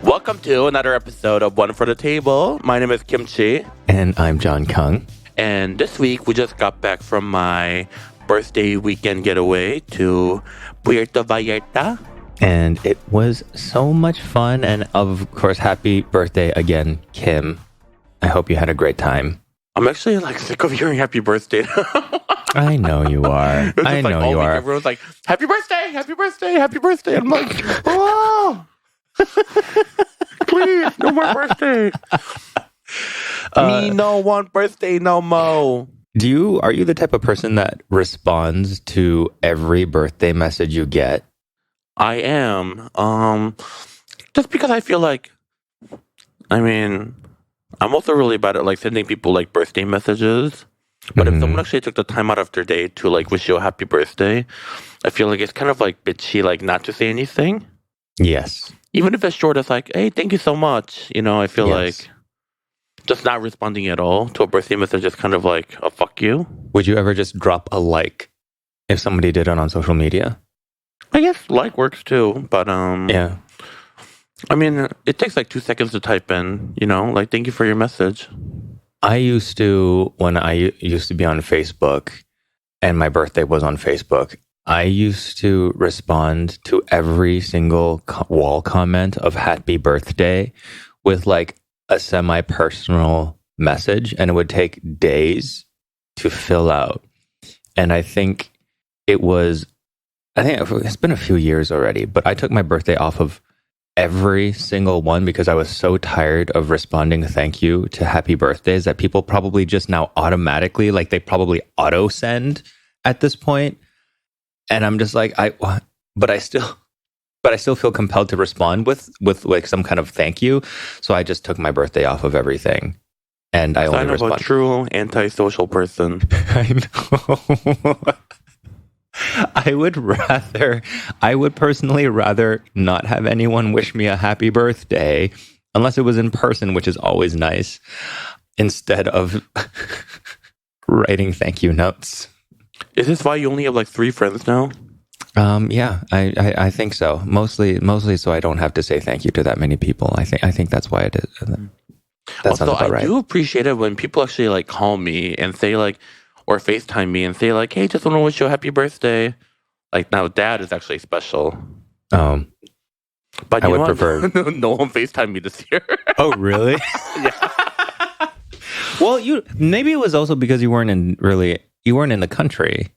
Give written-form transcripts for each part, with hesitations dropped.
Welcome to another episode of One for the Table. My name is Kimchi. And I'm John Kung. And this week we just got back from my birthday weekend getaway to Puerto Vallarta. And it was so much fun. And of course, happy birthday again, Kim. I hope you had a great time. I'm actually sick of hearing happy birthday. I know you are. I know you are. Everyone's like, happy birthday, happy birthday, happy birthday. I'm like, oh, please, no more birthday. Me no want birthday no more. Are you the type of person that responds to every birthday message you get? I am. Just because I feel like, I'm also really bad at sending people birthday messages. But if someone actually took the time out of their day to wish you a happy birthday, I feel like it's kind of bitchy not to say anything. Yes. Even if it's short, it's hey, thank you so much. I feel like just not responding at all to a birthday message is kind of a fuck you. Would you ever just drop a like if somebody did it on social media? I guess like works too, but yeah. It takes 2 seconds to type in, thank you for your message. I used to, when I used to be on Facebook and my birthday was on Facebook, I used to respond to every single wall comment of happy birthday with a semi-personal message, and it would take days to fill out. And I think it's been a few years already, but I took my birthday off of every single one because I was so tired of responding thank you to happy birthdays that people probably just now automatically, they probably auto send at this point. And I'm just but I still feel compelled to respond with some kind of thank you. So I just took my birthday off of everything. And I only respond. I'm a true antisocial person. I know. I would personally rather not have anyone wish me a happy birthday unless it was in person, which is always nice, instead of writing thank you notes. Is this why you only have 3 friends now? Yeah, I think so. Mostly so I don't have to say thank you to that many people. I think that's why it is. That sounds about right. I do appreciate it when people actually call me and say or FaceTime me and say hey, just want to wish you a happy birthday. Now that is actually special. But I would prefer no one FaceTime me this year. Oh, really? Yeah. Well, maybe it was also because you weren't in the country.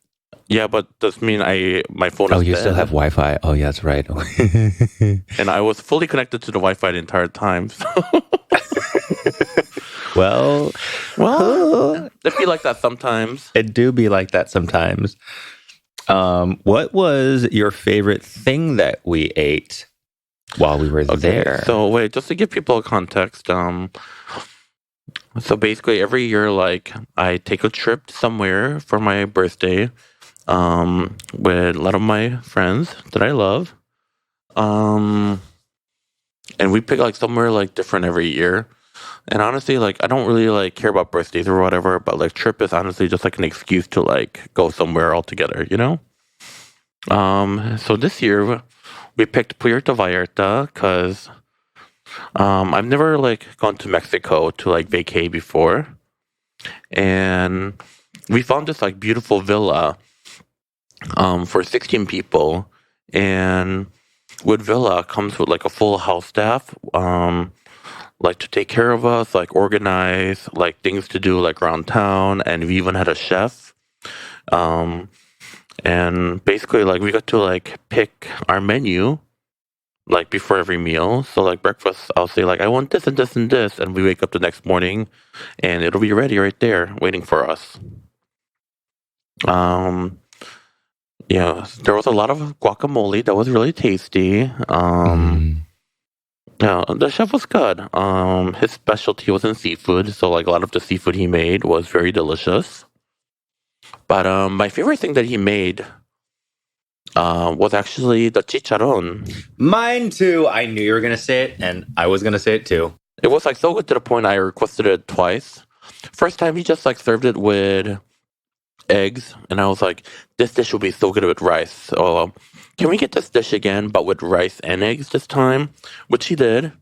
Yeah, but does mean my phone is Oh, you dead. still have Wi-Fi. Oh, yeah, that's right. And I was fully connected to the Wi-Fi the entire time. So. Well, it be like that sometimes. It do be like that sometimes. What was your favorite thing that we ate while we were there? So wait, just to give people a context, so basically every year, I take a trip somewhere for my birthday, with a lot of my friends that I love, and we pick somewhere different every year. And honestly, I don't really care about birthdays or whatever, but trip is honestly just an excuse to go somewhere all together, So this year we picked Puerto Vallarta because I've never gone to Mexico to vacay before, and we found this beautiful villa for 16 people, and with villa comes with a full house staff to take care of us, organize things to do around town, and we even had a chef. And basically we got to pick our menu before every meal. So breakfast, I'll say I want this and this and this, and we wake up the next morning and it'll be ready right there waiting for us. Yeah, there was a lot of guacamole that was really tasty. Yeah, the chef was good. His specialty was in seafood, so a lot of the seafood he made was very delicious. But my favorite thing that he made was actually the chicharron. Mine too. I knew you were gonna say it, and I was gonna say it too. It was so good to the point I requested it twice. First time he just served it with eggs, and I was like, this dish will be so good with rice. So, can we get this dish again, but with rice and eggs this time? Which he did.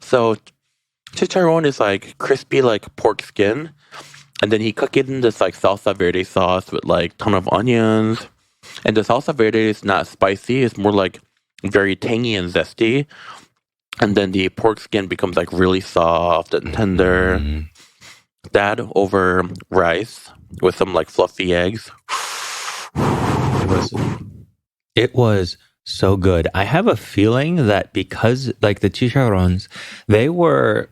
So, chicharron is like crispy, like pork skin, and then he cooked it in this like salsa verde sauce with like ton of onions. And the salsa verde is not spicy; it's more like very tangy and zesty. And then the pork skin becomes like really soft and tender. Mhm. That over rice with some like fluffy eggs. It was so good. I have a feeling that because like the chicharrones, they were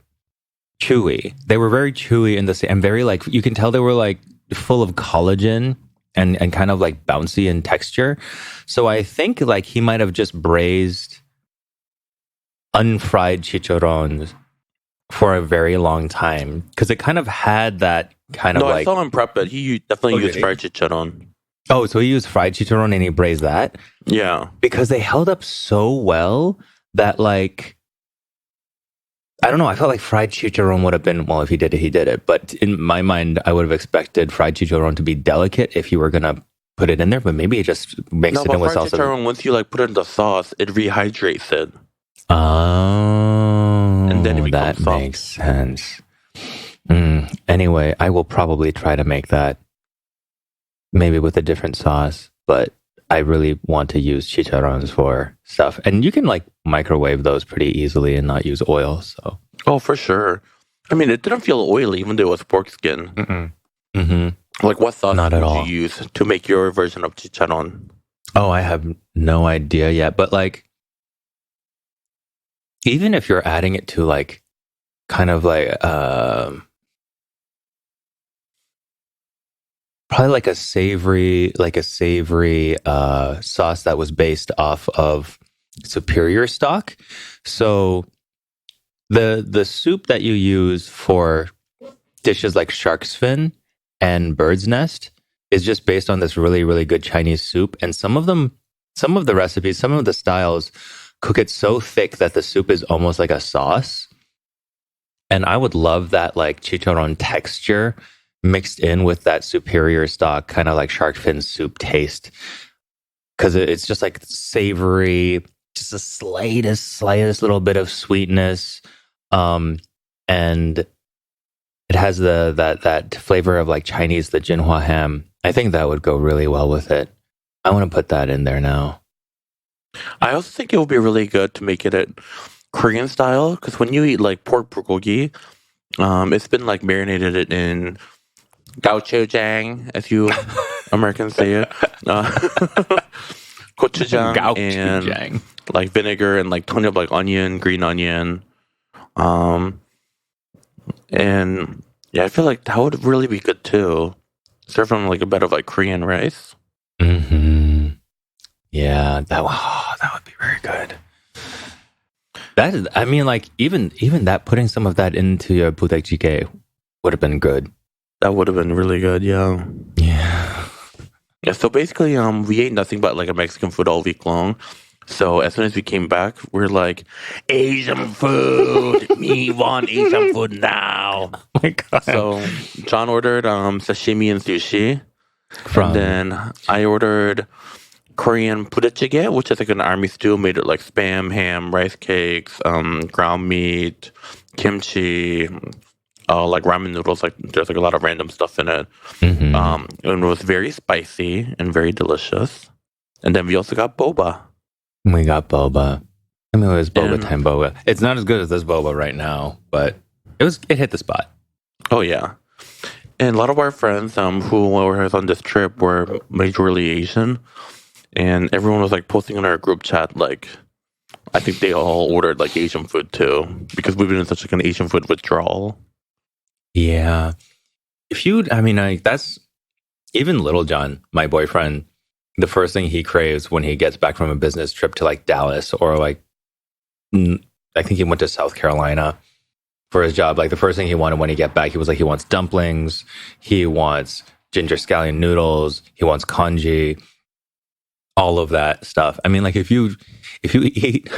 chewy. They were very chewy in the same, and very like you can tell they were like full of collagen and kind of like bouncy in texture. So I think like he might have just braised unfried chicharrones for a very long time because it kind of had that kind of No, I like saw him prep it. He definitely Okay. used fried chicharron. oh, so he used fried chicharron and he braised that Yeah. because they held up so well that like I don't know. I felt like fried chicharron would have been well if he did it, he did it. But in my mind, I would have expected fried chicharron to be delicate if you were gonna put it in there. But maybe it just makes No, it but in with fried salsa. chicharron, once you like put it in the sauce, it rehydrates it. Oh, And then it that becomes soft. makes sense. Anyway, I will probably try to make that maybe with a different sauce, but I really want to use chicharrones for stuff. And you can like microwave those pretty easily and not use oil. So, Oh, for sure. I mean, it didn't feel oily, even though it was pork skin. Like, what sauce Not would at all. you use to make your version of chicharron? Oh, I have no idea yet. But like, even if you're adding it to like kind of like probably like a savory sauce that was based off of superior stock. So the soup that you use for dishes like shark's fin and bird's nest is just based on this really really good Chinese soup, and some of the recipes, some of the styles cook it so thick that the soup is almost like a sauce. And I would love that like chicharron texture mixed in with that superior stock kind of like shark fin soup taste, because it's just like savory, just the slightest little bit of sweetness, and it has that flavor of like Chinese, the Jinhua ham. I think that would go really well with it. I want to put that in there now. I also think it would be really good to make it at Korean style, because when you eat like pork bulgogi, it's been like marinated in gochujang, as you Americans say it, gochujang, and Gochujang. like vinegar and like ton of like onion, green onion, um, and yeah, I feel like that would really be good too. Served on like a bed of like Korean rice. Mm-hmm. Yeah, that would be very good. That is, I mean, like even that, putting some of that into your budae jjigae would have been good. That would have been really good. Yeah. Yeah. Yeah. So basically, we ate nothing but like a Mexican food all week long. So as soon as we came back, we're like, Asian food. Me want Asian food now. Oh my god. So John ordered sashimi and sushi. From And then I ordered Korean budae, which is like an army stew made of like spam, ham, rice cakes, ground meat, kimchi, like ramen noodles. Like there's like a lot of random stuff in it. Mhm. And it was very spicy and very delicious. And then we also got boba. We got boba. I mean, it was boba And- time boba. It's not as good as this boba right now, but it hit the spot. Oh yeah. And a lot of our friends who were on this trip were majorly Asian. And everyone was like posting in our group chat, like, I think they all ordered like Asian food too, because we've been in such like an Asian food withdrawal. Yeah. That's even Little John, my boyfriend. The first thing he craves when he gets back from a business trip to like Dallas or like, I think he went to South Carolina for his job. Like the first thing he wanted when he get back, he was like, he wants dumplings, he wants ginger scallion noodles, he wants congee, all of that stuff. I mean, like if you eat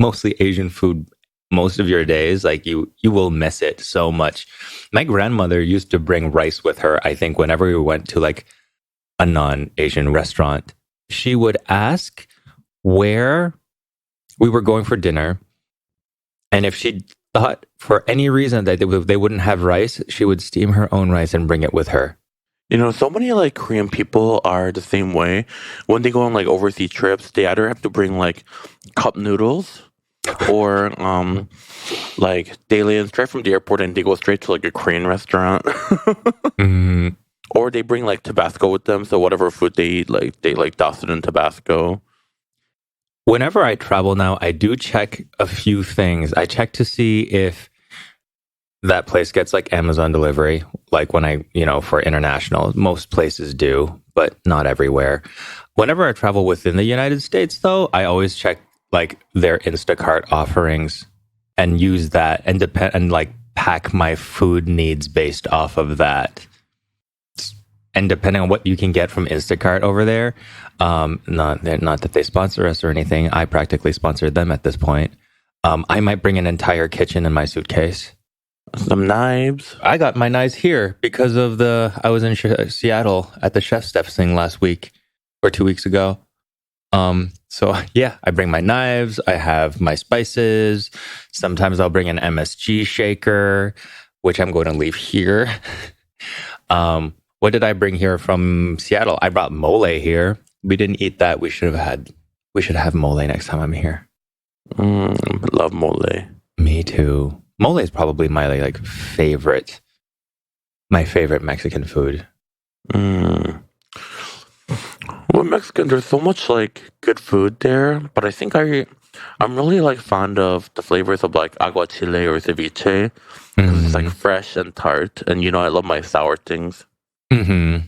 mostly Asian food most of your days, like you will miss it so much. My grandmother used to bring rice with her, I think, whenever we went to like a non-Asian restaurant. She would ask where we were going for dinner, and if she thought for any reason that they wouldn't have rice, she would steam her own rice and bring it with her. You know, so many like Korean people are the same way. When they go on like overseas trips, they either have to bring like cup noodles or like they land straight from the airport and they go straight to like a Korean restaurant. Mm. Or they bring like Tabasco with them, so whatever food they eat, like they like douse it in Tabasco. Whenever I travel now, I do check a few things. I check to see if that place gets like Amazon delivery, like when for international, most places do, but not everywhere. Whenever I travel within the United States, though, I always check like their Instacart offerings and use that and like pack my food needs based off of that. And depending on what you can get from Instacart over there, not that they sponsor us or anything, I practically sponsored them at this point. I might bring an entire kitchen in my suitcase. Some knives. I got my knives here because of I was in Seattle at the Chef Steps thing last week or 2 weeks ago. So yeah, I bring my knives. I have my spices. Sometimes I'll bring an MSG shaker, which I'm going to leave here. What did I bring here from Seattle? I brought mole here. We didn't eat that. We should have mole next time I'm here. Love mole. Me too. Mole is probably my favorite Mexican food. Well, Mexican, there's so much like good food there, but I think I'm really like fond of the flavors of like aguachile or ceviche because it's like fresh and tart, and I love my sour things. Mm-hmm.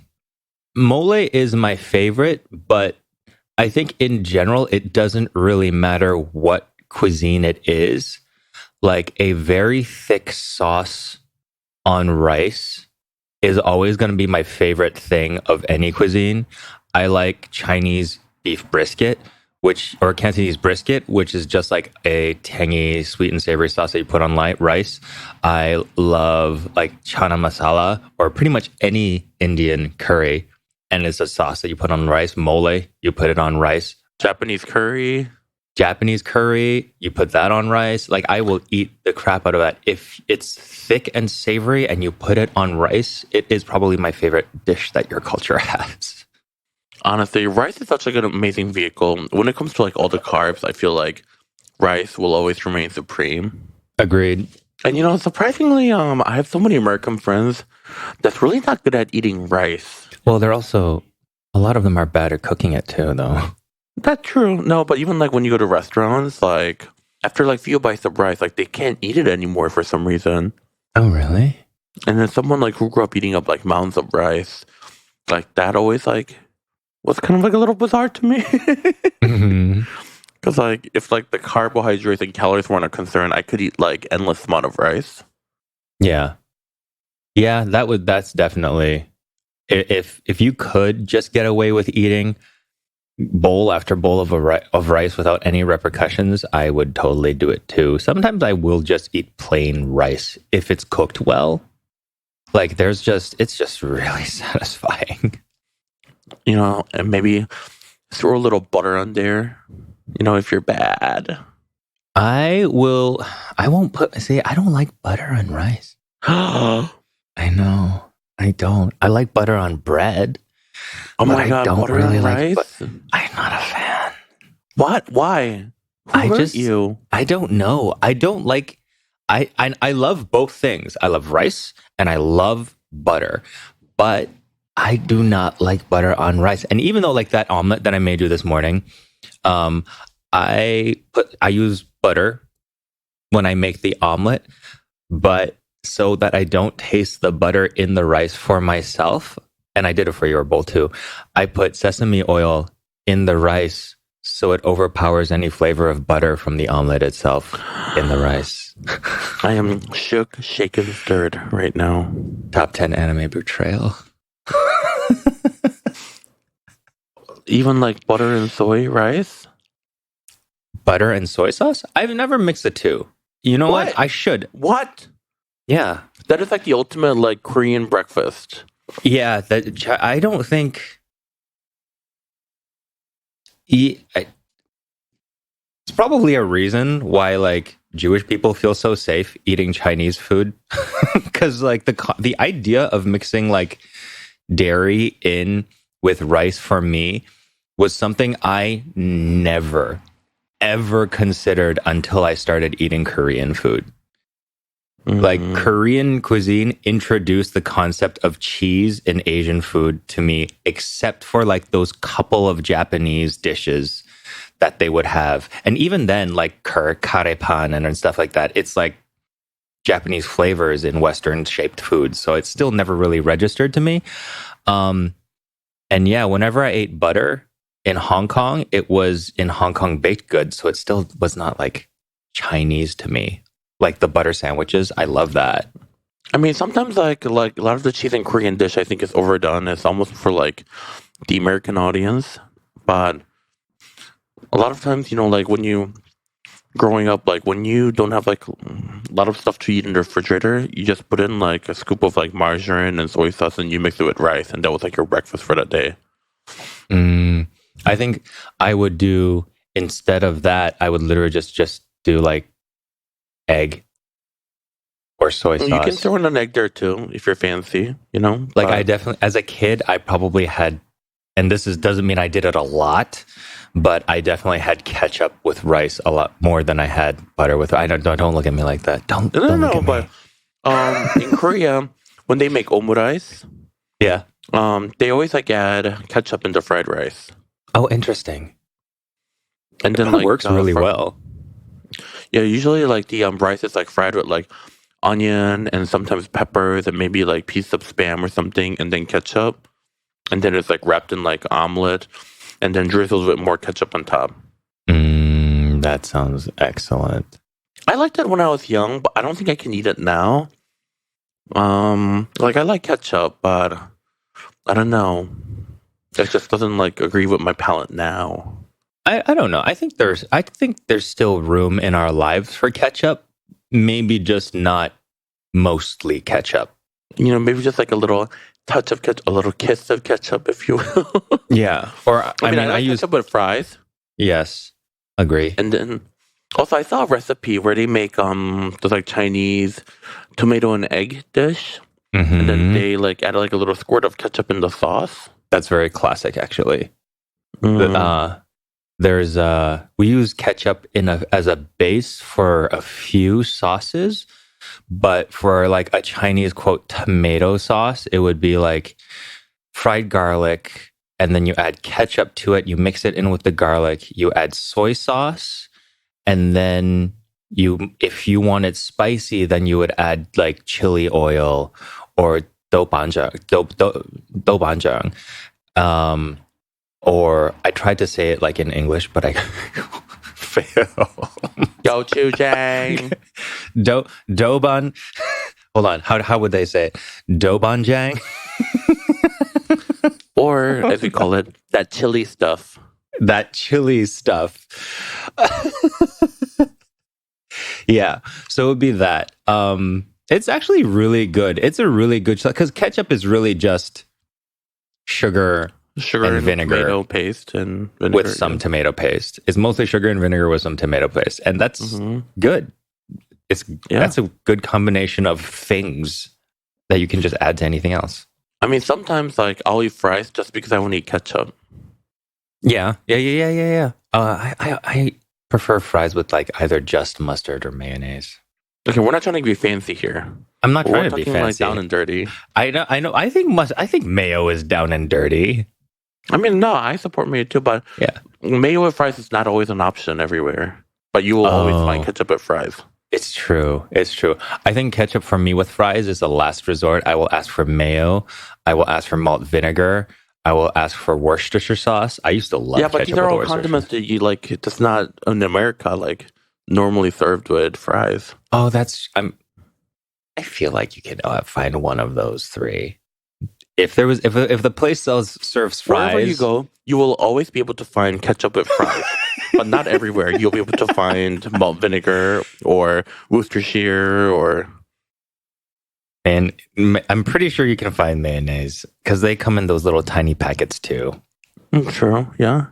Mole is my favorite, but I think in general it doesn't really matter what cuisine it is. Like a very thick sauce on rice is always going to be my favorite thing of any cuisine. I like Chinese beef brisket, or Cantonese brisket, which is just like a tangy, sweet and savory sauce that you put on light rice. I love like chana masala or pretty much any Indian curry. And it's a sauce that you put on rice. Mole, you put it on rice. Japanese curry, you put that on rice. Like I will eat the crap out of that. If it's thick and savory and you put it on rice, it is probably my favorite dish that your culture has. Honestly, rice is such like an amazing vehicle. When it comes to like all the carbs, I feel like rice will always remain supreme. Agreed. And surprisingly, I have so many American friends that's really not good at eating rice. Well, they're also, a lot of them are bad at cooking it too, though. That's true. No, but even like when you go to restaurants, like after like few bites of rice, like they can't eat it anymore for some reason. Oh, really? And then someone like who grew up eating up like mounds of rice, like that always like was kind of like a little bizarre to me. Because like if like the carbohydrates and calories weren't a concern, I could eat like endless amount of rice. Yeah, that's definitely, if you could just get away with eating bowl after bowl of rice without any repercussions, I would totally do it too. Sometimes I will just eat plain rice if it's cooked well. Like it's just really satisfying. And maybe throw a little butter on there, if you're bad. I won't I don't like butter on rice. I know. I don't. I like butter on bread. Oh my God, butter really on rice? I'm not a fan. What? Why? Who hurt you? I don't know. I don't like, I love both things. I love rice and I love butter, but I do not like butter on rice. And even though like that omelet that I made you this morning, I use butter when I make the omelet, but so that I don't taste the butter in the rice for myself, and I did it for your bowl too, I put sesame oil in the rice so it overpowers any flavor of butter from the omelet itself in the rice. I am shook, shaken, stirred right now. Top 10 anime betrayal. Even like butter and soy rice? Butter and soy sauce? I've never mixed the two. You know what? What? I should. What? Yeah. That is like the ultimate like Korean breakfast. Yeah. I don't think. It's probably a reason why like Jewish people feel so safe eating Chinese food, because like the idea of mixing like dairy in with rice for me was something I never ever considered until I started eating Korean food. Like Korean cuisine introduced the concept of cheese in Asian food to me, except for like those couple of Japanese dishes that they would have. And even then, like karepan and stuff like that, it's like Japanese flavors in Western shaped foods. So it's still never really registered to me. And yeah, whenever I ate butter in Hong Kong, it was in Hong Kong baked goods. So it still was not like Chinese to me. Like the butter sandwiches, I love that. I mean, sometimes like a lot of the cheese in Korean dish, I think is overdone. It's almost for like the American audience, but a lot of times, like when you growing up, like when you don't have like a lot of stuff to eat in the refrigerator, you just put in like a scoop of like margarine and soy sauce, and you mix it with rice, and that was like your breakfast for that day. I think I would do instead of that. I would literally just do like egg or soy sauce. You can throw in an egg there too if you're fancy. Like I definitely, as a kid, I probably had, and doesn't mean I did it a lot, but I definitely had ketchup with rice a lot more than I had butter with. I don't look at me like that. Don't look at me. But in Korea, when they make omurice, Yeah. they always like add ketchup into fried rice, Oh, interesting. and then That like works really well. Yeah, usually like the rice is like fried with like onion and sometimes peppers and maybe like piece of spam or something, and then ketchup, and then it's like wrapped in like omelet, and then drizzled with more ketchup on top. That sounds excellent. I liked it when I was young, but I don't think I can eat it now. Like I like ketchup, but I don't know. It just doesn't like agree with my palate now. I don't know. I think there's still room in our lives for ketchup. Maybe just not mostly ketchup. Maybe just like a little touch of ketchup, a little kiss of ketchup, if you will. Yeah. Or I mean, I like use ketchup with fries. Yes, agree. And then also I saw a recipe where they make there's like Chinese tomato and egg dish, and then they like add like a little squirt of ketchup in the sauce. That's very classic, actually. We use ketchup as a base for a few sauces, but for like a Chinese quote tomato sauce, it would be like fried garlic, and then you add ketchup to it. You mix it in with the garlic. You add soy sauce, and then if you want it spicy, then you would add like chili oil or doubanjiang. Or I tried to say it like in English, but I fail. Gochujang. Doban. Hold on. How would they say it? Dobanjang? Or as we call it, that chili stuff. That chili stuff. Yeah. So it would be that. It's actually really good. It's a really good, because ketchup is really just sugar and vinegar, tomato paste, and vinegar, with some tomato paste. It's mostly sugar and vinegar with some tomato paste, and that's good. That's a good combination of things that you can just add to anything else. I mean, sometimes like I'll eat fries just because I want to eat ketchup. Yeah. I prefer fries with like either just mustard or mayonnaise. Okay, we're not trying to be fancy here. I'm not trying to be fancy. Like down and dirty. I know. I think mayo is down and dirty. I mean, no, I support mayo too, but mayo with fries is not always an option everywhere. But you will always find ketchup with fries. It's true. I think ketchup for me with fries is the last resort. I will ask for mayo. I will ask for malt vinegar. I will ask for Worcestershire sauce. I used to love ketchup. Yeah, but these are all condiments that you like. It's not in America like normally served with fries. Oh, I feel like you can find one of those three If the place serves fries, Wherever you go, you will always be able to find ketchup with fries. But not everywhere. You'll be able to find malt vinegar or Worcestershire or... and I'm pretty sure you can find mayonnaise because they come in those little tiny packets too. True, yeah.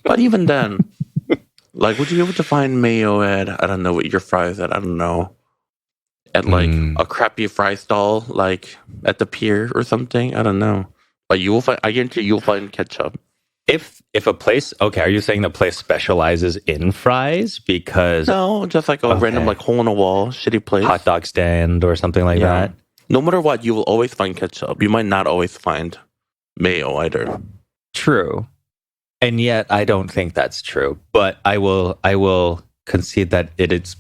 But even then, like, would you be able to find mayo at, I don't know, what your fries at, I don't know, at like a crappy fry stall, like at the pier or something? I don't know. But you will find, I guarantee you'll find ketchup. If a place, okay, are you saying the place specializes in fries? Because No, just like a random like hole in a wall, shitty place. Hot dog stand or something like that. No matter what, you will always find ketchup. You might not always find mayo either. True. And yet I don't think that's true. But I will concede that it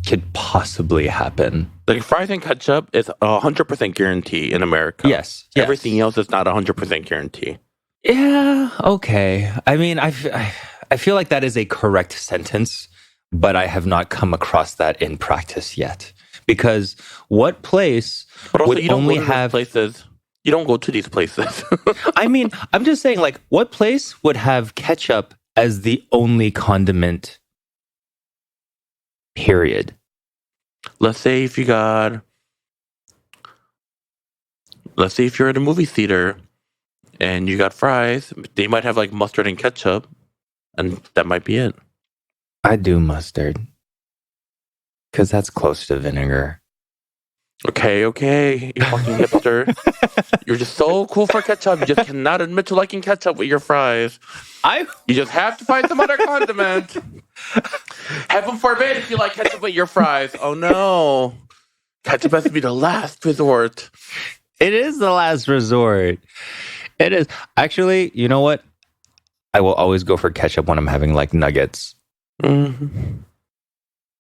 could possibly happen. Like fries and ketchup is 100% guarantee in America. Yes. Everything else is not 100% guarantee. Yeah, okay. I mean, I feel like that is a correct sentence, but I have not come across that in practice yet. Because what place would only have places? You don't go to these places. I mean, I'm just saying, like, what place would have ketchup as the only condiment? Period. Let's say if you're at a movie theater and you got fries, they might have like mustard and ketchup, and that might be it. I do mustard because that's close to vinegar. Okay, you fucking hipster. You're just so cool for ketchup. You just cannot admit to liking ketchup with your fries. You just have to find some other condiment. Heaven forbid if you like ketchup with your fries. Oh no. Ketchup has to be the last resort. It is the last resort. It is. Actually, you know what? I will always go for ketchup when I'm having like nuggets. Mm-hmm.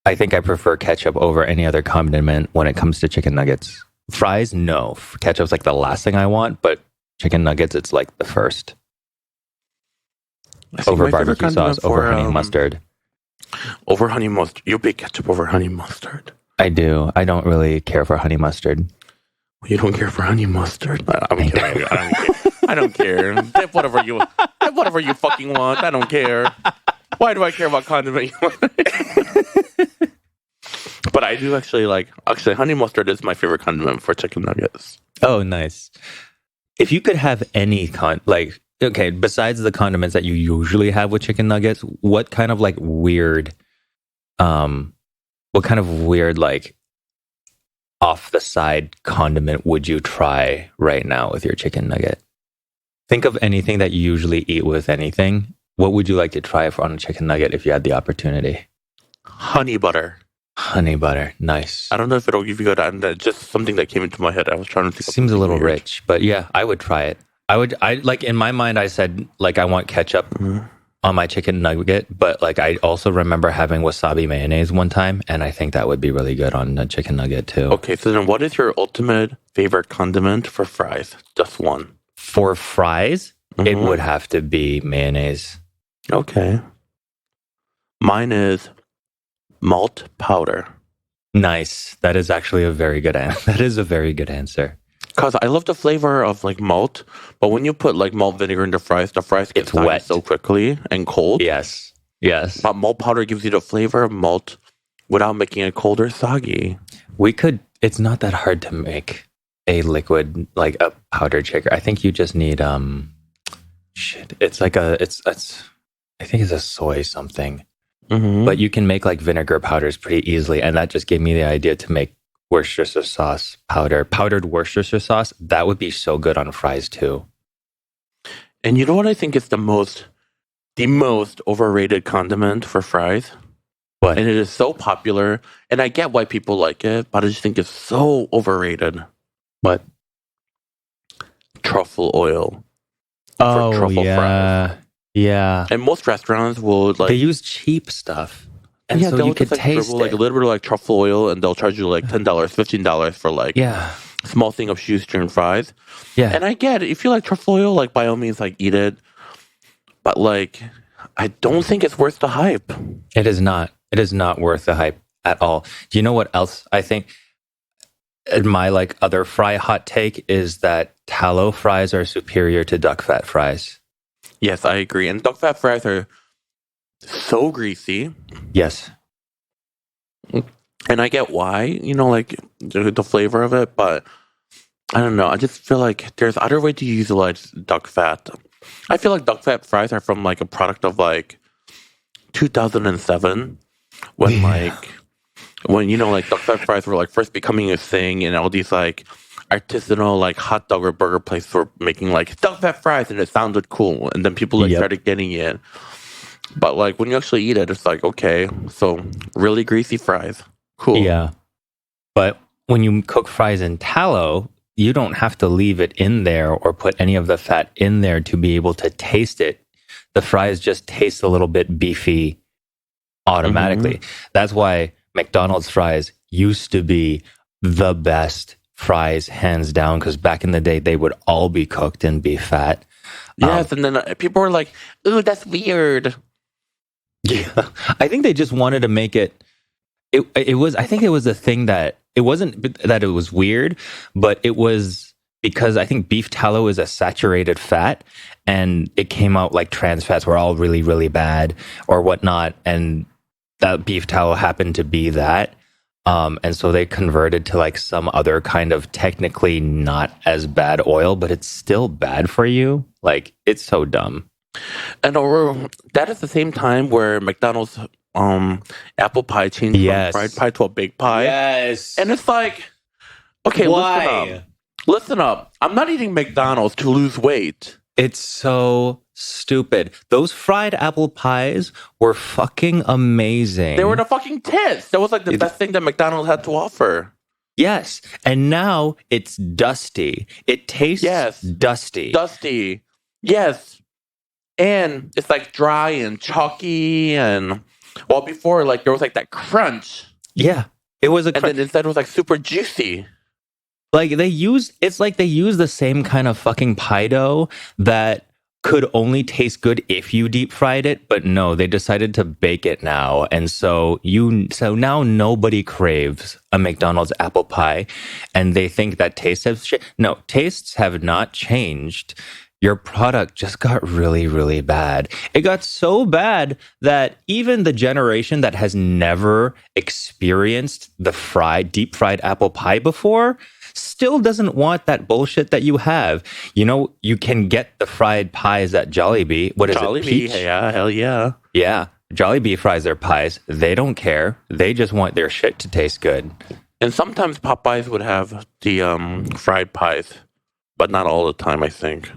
I think I prefer ketchup over any other condiment when it comes to chicken nuggets. Fries, no. Ketchup's like the last thing I want, but chicken nuggets, it's like the first. Over barbecue sauce, over honey mustard. Over honey mustard. You pick ketchup over honey mustard. I do. I don't really care for honey mustard. You don't care for honey mustard? I'm kidding. I don't care. Dip whatever you fucking want. I don't care. Why do I care about condiment? But I do actually honey mustard is my favorite condiment for chicken nuggets. Oh, nice. If you could have any besides the condiments that you usually have with chicken nuggets, what kind of weird off the side condiment would you try right now with your chicken nugget? Think of anything that you usually eat with anything. What would you like to try on a chicken nugget if you had the opportunity? Honey butter. Honey butter. Nice. I don't know if it'll give you good, just something that came into my head. I was trying to think. Seems a little rich, but yeah, I would try it. I in my mind, I said I want ketchup on my chicken nugget, but I also remember having wasabi mayonnaise one time, and I think that would be really good on a chicken nugget too. Okay, so then what is your ultimate favorite condiment for fries? Just one. For fries, it would have to be mayonnaise. Okay. Mine is malt powder. Nice. That is actually a very good answer. That is a very good answer. Because I love the flavor of malt, but when you put malt vinegar in the fries get wet so quickly and cold. Yes. But malt powder gives you the flavor of malt without making it cold or soggy. It's not that hard to make a liquid, a powdered shaker. I think you just need, it's I think it's a soy something. Mm-hmm. But you can make vinegar powders pretty easily. And that just gave me the idea to make Worcestershire sauce powdered Worcestershire sauce. That would be so good on fries too. And you know what I think is the most overrated condiment for fries? What? And it is so popular. And I get why people like it, but I just think it's so overrated. What? Truffle oil. Oh, for truffle fries. Yeah. And most restaurants will they use cheap stuff. And so you could taste it. A little bit of truffle oil, and they'll charge you $10, $15 for small thing of shoestring fries. Yeah. And I get it. If you like truffle oil, by all means, eat it. But I don't think it's worth the hype. It is not. It is not worth the hype at all. Do you know what else I think? my like other fry hot take is that tallow fries are superior to duck fat fries. Yes, I agree. And duck fat fries are so greasy. Yes. And I get why, like the flavor of it, but I don't know. I just feel like there's other way to utilize duck fat. I feel like duck fat fries are from like a product of like 2007 when like duck fat fries were like first becoming a thing, and all these like artisanal like hot dog or burger places were making like duck fat fries, and it sounded cool, and then people like Yep. started getting it. But like when you actually eat it, it's like, okay, so really greasy fries, cool. Yeah. But when you cook fries in tallow, you don't have to leave it in there or put any of the fat in there to be able to taste it. The fries just taste a little bit beefy automatically. That's why McDonald's fries used to be the best fries, hands down, because back in the day, they would all be cooked in beef fat. Yes, and then people were like, ooh, that's weird. Yeah. I think they just wanted to make it. It was, I think it was a thing that it wasn't that it was weird, but it was because I think beef tallow is a saturated fat, and it came out like trans fats were all really, really bad or whatnot. And that beef tallow happened to be that. And so they converted to like some other kind of technically not as bad oil, but it's still bad for you. Like, it's so dumb. And that is the same time where McDonald's apple pie changed from fried pie to a baked pie. Yes. And it's like, okay, listen up. I'm not eating McDonald's to lose weight. It's so stupid. Those fried apple pies were fucking amazing. They were the fucking tits. That was like the best thing that McDonald's had to offer. Yes. And now it's dusty. It tastes dusty. Dusty. Yes. And it's like dry and chalky, and well, before like there was like that crunch. Yeah, it was a crunch. And then instead it was like super juicy. Like they use the same kind of fucking pie dough that could only taste good if you deep fried it, but no, they decided to bake it now, and so now nobody craves a McDonald's apple pie, and they think that tastes have not changed. Your product just got really, really bad. It got so bad that even the generation that has never experienced the deep fried apple pie before still doesn't want that bullshit that you have. You know, you can get the fried pies at Jollibee. What is Jollibee, it? yeah, hell yeah. Yeah, Jollibee fries their pies. They don't care. They just want their shit to taste good. And sometimes Popeyes would have the fried pies, but not all the time, I think.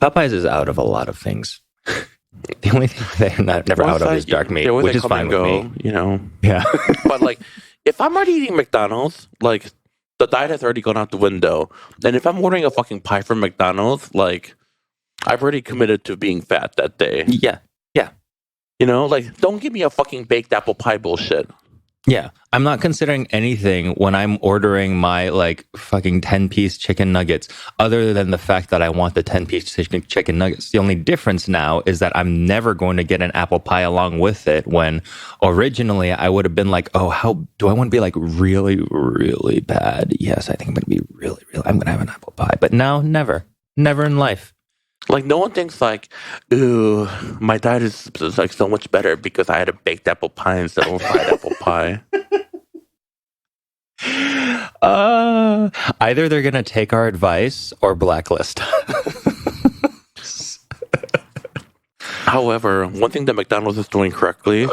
Popeyes is out of a lot of things. The only thing they're never out of is dark meat, which is fine with me. You know? Yeah. But like, if I'm already eating McDonald's, like, the diet has already gone out the window. And if I'm ordering a fucking pie from McDonald's, like, I've already committed to being fat that day. Yeah. Yeah. You know, like, don't give me a fucking baked apple pie bullshit. Yeah. I'm not considering anything when I'm ordering my like fucking 10-piece chicken nuggets other than the fact that I want the 10-piece chicken nuggets. The only difference now is that I'm never going to get an apple pie along with it, when originally I would have been like, oh, how do I want to be like really, really bad? Yes, I think I'm going to be really, really, I'm going to have an apple pie. But now, never in life. Like, no one thinks like, ooh, my diet is like so much better because I had a baked apple pie instead of a fried apple pie. Either they're going to take our advice or blacklist. However, one thing that McDonald's is doing correctly,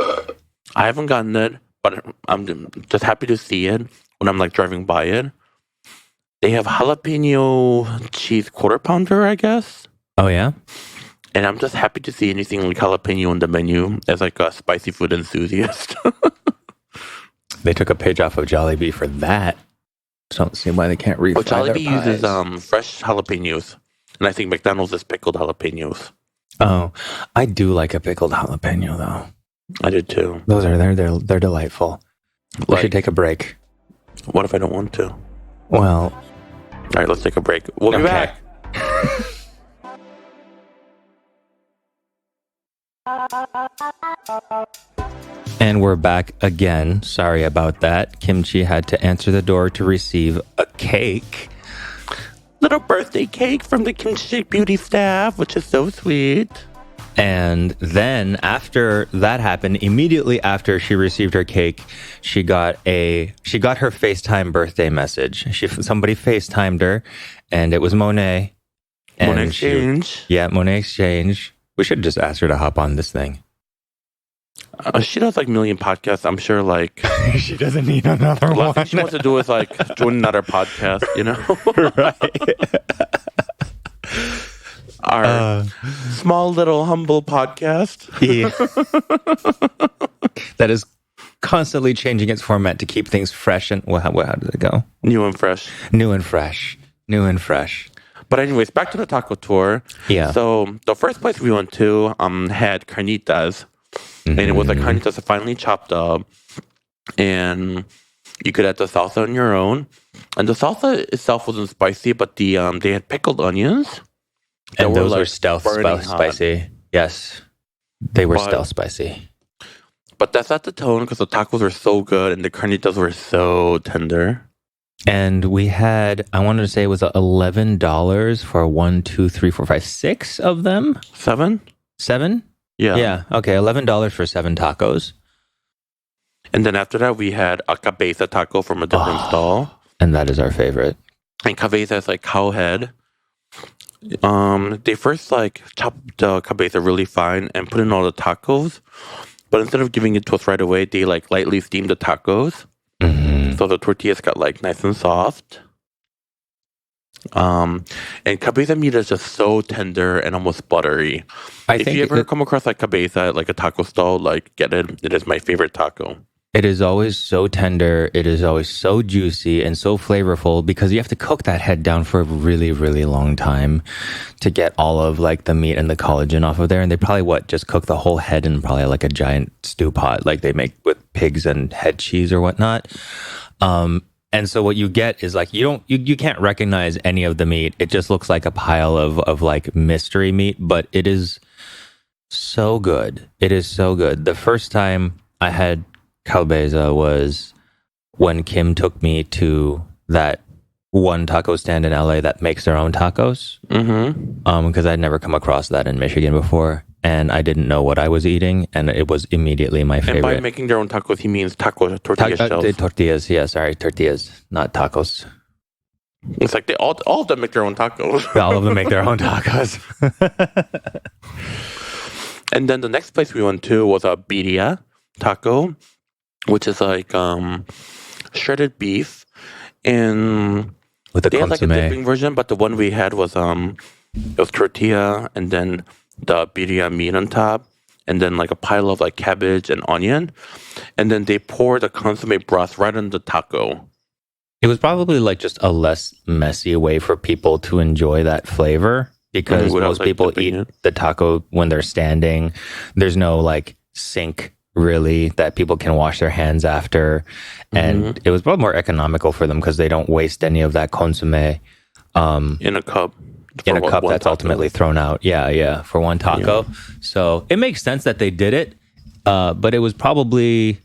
I haven't gotten it, but I'm just happy to see it when I'm like driving by it. They have jalapeno cheese quarter pounder, I guess. Oh, yeah? And I'm just happy to see anything like jalapeno on the menu as like a spicy food enthusiast. They took a page off of Jollibee for that. Don't see why they can't refry But Jollibee their uses pies. fresh jalapenos, and I think McDonald's is pickled jalapenos. Oh, I do like a pickled jalapeno though. I did too. Those are they're delightful. We should take a break. What if I don't want to? Well, all right, let's take a break. We'll be back. And we're back again. Sorry about that. Kimchi had to answer the door to receive a cake. Little birthday cake from the Kimchi Beauty staff, which is so sweet. And then after that happened, immediately after she received her cake, she got her FaceTime birthday message. Somebody FaceTimed her, and it was Monet. Monet Exchange. Monet Exchange. We should just ask her to hop on this thing. She does like a million podcasts. I'm sure like she doesn't need another one. Last thing she wants to do is like join another podcast, you know? Right. Our small little humble podcast. Yeah. That is constantly changing its format to keep things fresh and how did it go? New and fresh. New and fresh. But anyways, back to the taco tour. Yeah. So the first place we went to had carnitas. And it was like carnitas finely chopped up. And you could add the salsa on your own. And the salsa itself wasn't spicy, but they had pickled onions. And those were stealth spicy. Yes. They were stealth spicy. But that's not the tone because the tacos were so good and the carnitas were so tender. And we had, I wanted to say it was $11 for 1, 2, 3, 4, 5, 6 of them. 7? 7? Yeah. Yeah. Okay. $11 for 7 tacos. And then after that, we had a cabeza taco from a different stall. And that is our favorite. And cabeza is like cow head. They first like chopped the cabeza really fine and put in all the tacos. But instead of giving it to us right away, they like lightly steamed the tacos. Mm-hmm. So the tortillas got like nice and soft. And cabeza meat is just so tender and almost buttery. If you ever come across like cabeza at like a taco stall, like get it. It is my favorite taco. It is always so tender. It is always so juicy and so flavorful because you have to cook that head down for a really, really long time to get all of like the meat and the collagen off of there. And they probably just cook the whole head in probably like a giant stew pot like they make with pigs and head cheese or whatnot. And so what you get is like you can't recognize any of the meat. It just looks like a pile of like mystery meat, but it is so good. It is so good. The first time I had cabeza was when Kim took me to that one taco stand in LA that makes their own tacos. Mm-hmm. Because I'd never come across that in Michigan before, and I didn't know what I was eating, and it was immediately my favorite. And by making their own tacos, he means tortilla shells. Tortillas, yeah, sorry, tortillas, not tacos. It's like all of them make their own tacos. All of them make their own tacos. And then the next place we went to was a birria taco, which is like shredded beef, and with the they had like a consomme. dipping version, but the one we had was it was tortilla and then the birria meat on top, and then like a pile of like cabbage and onion, and then they pour the consomme broth right on the taco. It was probably like just a less messy way for people to enjoy that flavor because most people eat the taco when they're standing. There's no like sink really that people can wash their hands after, and it was probably more economical for them because they don't waste any of that consomme in a cup that's ultimately thrown out for one taco. So it makes sense that they did it, but it was probably,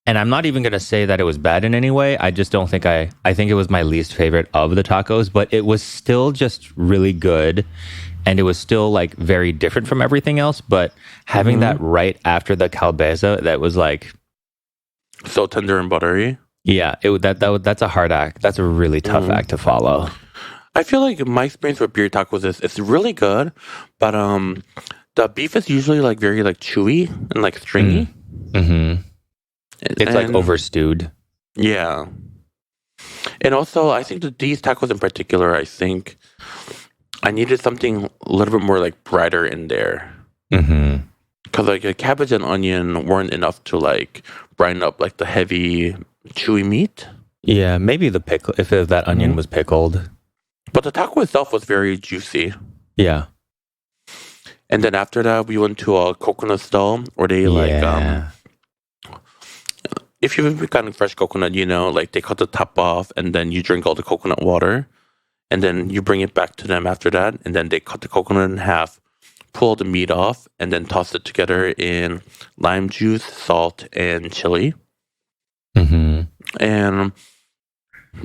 and I'm not even going to say that it was bad in any way. I just don't think I think it was my least favorite of the tacos, but it was still just really good. And it was still like very different from everything else, but having that right after the cabeza, that was like so tender and buttery. Yeah, that's a hard act. That's a really tough act to follow. I feel like my experience with beer tacos is it's really good, but the beef is usually like very like chewy and like stringy. Mm-hmm. It's like over stewed. Yeah, and also I think that these tacos in particular, I think I needed something a little bit more like brighter in there. Mm-hmm. Because like a cabbage and onion weren't enough to like brighten up like the heavy, chewy meat. Yeah, maybe the pickle, if that onion was pickled. But the taco itself was very juicy. Yeah. And then after that, we went to a coconut stall where they if you've gotten fresh coconut, you know, like they cut the top off and then you drink all the coconut water. And then you bring it back to them after that. And then they cut the coconut in half, pull the meat off, and then toss it together in lime juice, salt, and chili. Mm-hmm. And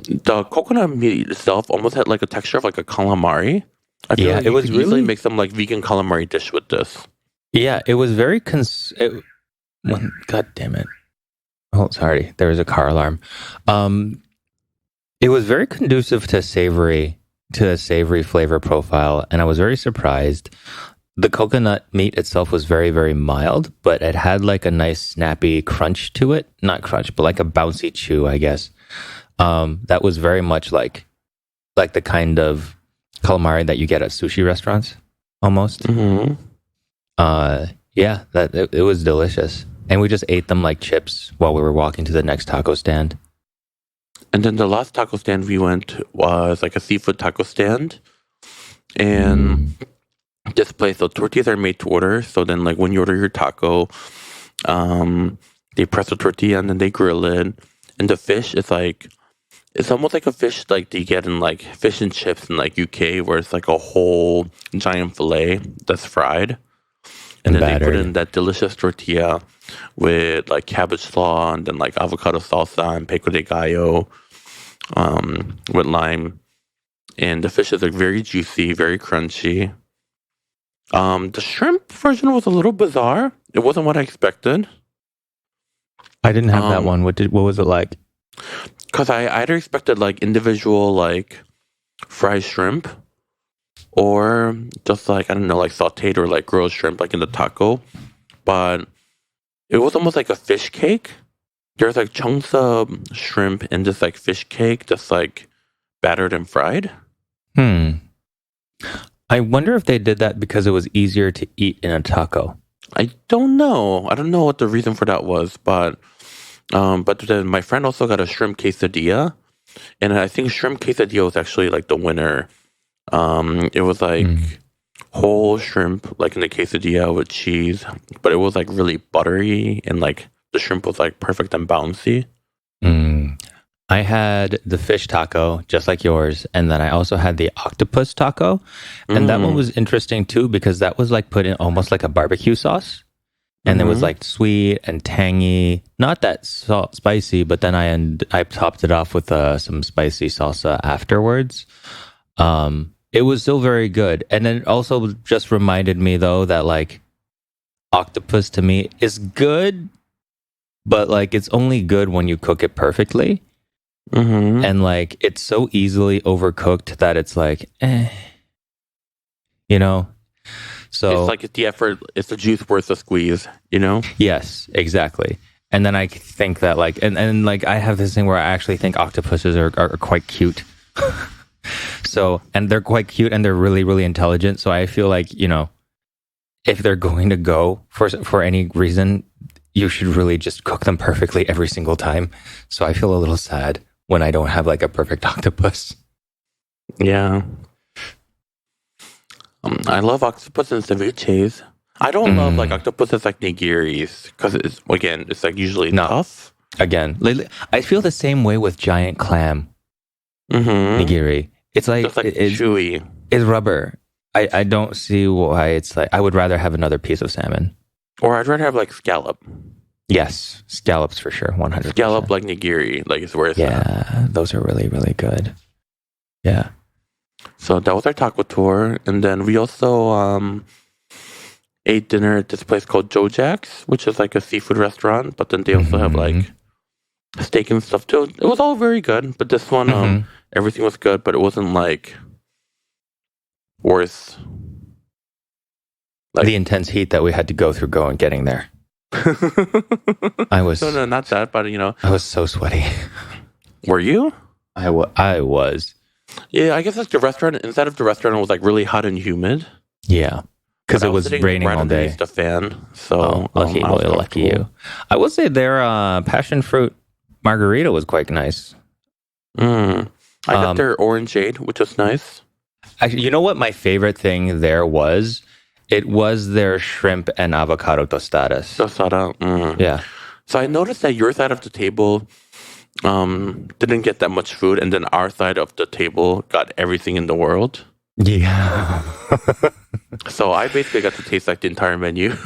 the coconut meat itself almost had like a texture of like a calamari. I feel Yeah, like it you was could easily really. make some like vegan calamari dish with this. Yeah, it was very. God damn it! Oh, sorry. There was a car alarm. It was very conducive to a savory flavor profile, and I was very surprised. The coconut meat itself was very, very mild, but it had like a nice snappy crunch to it. Not crunch, but like a bouncy chew, I guess. That was very much like the kind of calamari that you get at sushi restaurants, almost. Mm-hmm. Yeah, it was delicious, and we just ate them like chips while we were walking to the next taco stand. And then the last taco stand we went was like a seafood taco stand. And this place, so tortillas are made to order. So then like when you order your taco, they press the tortilla and then they grill it. And the fish is like, it's almost like a fish like you get in like fish and chips in like UK, where it's like a whole giant fillet that's fried. And then they put in that delicious tortilla with like cabbage slaw and then like avocado salsa and pico de gallo with lime. And the fish is like very juicy, very crunchy. The shrimp version was a little bizarre. It wasn't what I expected. I didn't have that one. What was it like? Because I either expected like individual like fried shrimp, or just like, I don't know, like sauteed or like grilled shrimp like in the taco. But it was almost like a fish cake. There's like chunks of shrimp in this like fish cake, just like battered and fried. I wonder if they did that because it was easier to eat in a taco. I don't know. I don't know what the reason for that was, but then my friend also got a shrimp quesadilla, and I think shrimp quesadilla was actually like the winner. It was like whole shrimp, like in the quesadilla with cheese, but it was like really buttery, and like the shrimp was like perfect and bouncy. I had the fish taco, just like yours, and then I also had the octopus taco, and that one was interesting too because that was like put in almost like a barbecue sauce, and it was like sweet and tangy, not that spicy, but then I topped it off with some spicy salsa afterwards. It was still very good, and then it also just reminded me though that like octopus to me is good, but like it's only good when you cook it perfectly. And like it's so easily overcooked that it's like, you know. So it's like it's the effort, it's the juice worth the squeeze, you know. Yes, exactly. And then I think that like, and like I have this thing where I actually think octopuses are quite cute. So, and they're quite cute and they're really, really intelligent. So I feel like, you know, if they're going to go for any reason, you should really just cook them perfectly every single time. So I feel a little sad when I don't have like a perfect octopus. Yeah. I love octopus and ceviches. I don't love like octopuses like nigiris because it's like usually tough. Again, I feel the same way with giant clam nigiri. It's like, it's chewy. It's rubber. I don't see why it's like, I would rather have another piece of salmon. Or I'd rather have like scallop. Yes, scallops for sure, 100%. Scallop like nigiri, like it's worth it. Yeah, those are really, really good. Yeah. So that was our taco tour. And then we also ate dinner at this place called Joe Jack's, which is like a seafood restaurant. But then they also have like steak and stuff too. It was all very good. But this one, everything was good, but it wasn't like worth like the intense heat that we had to go through getting there. I was no, not that, but you know, I was so sweaty. Were you? I was. Yeah, I guess like the restaurant, inside of the restaurant, it was like really hot and humid. Yeah, because it was raining all day. The fan, so lucky you. I will say their passion fruit margarita was quite nice. I got their orangeade, which was nice. Actually, you know what my favorite thing there was? It was their shrimp and avocado tostadas. Yeah. So I noticed that your side of the table didn't get that much food, and then our side of the table got everything in the world. Yeah. So I basically got to taste like the entire menu.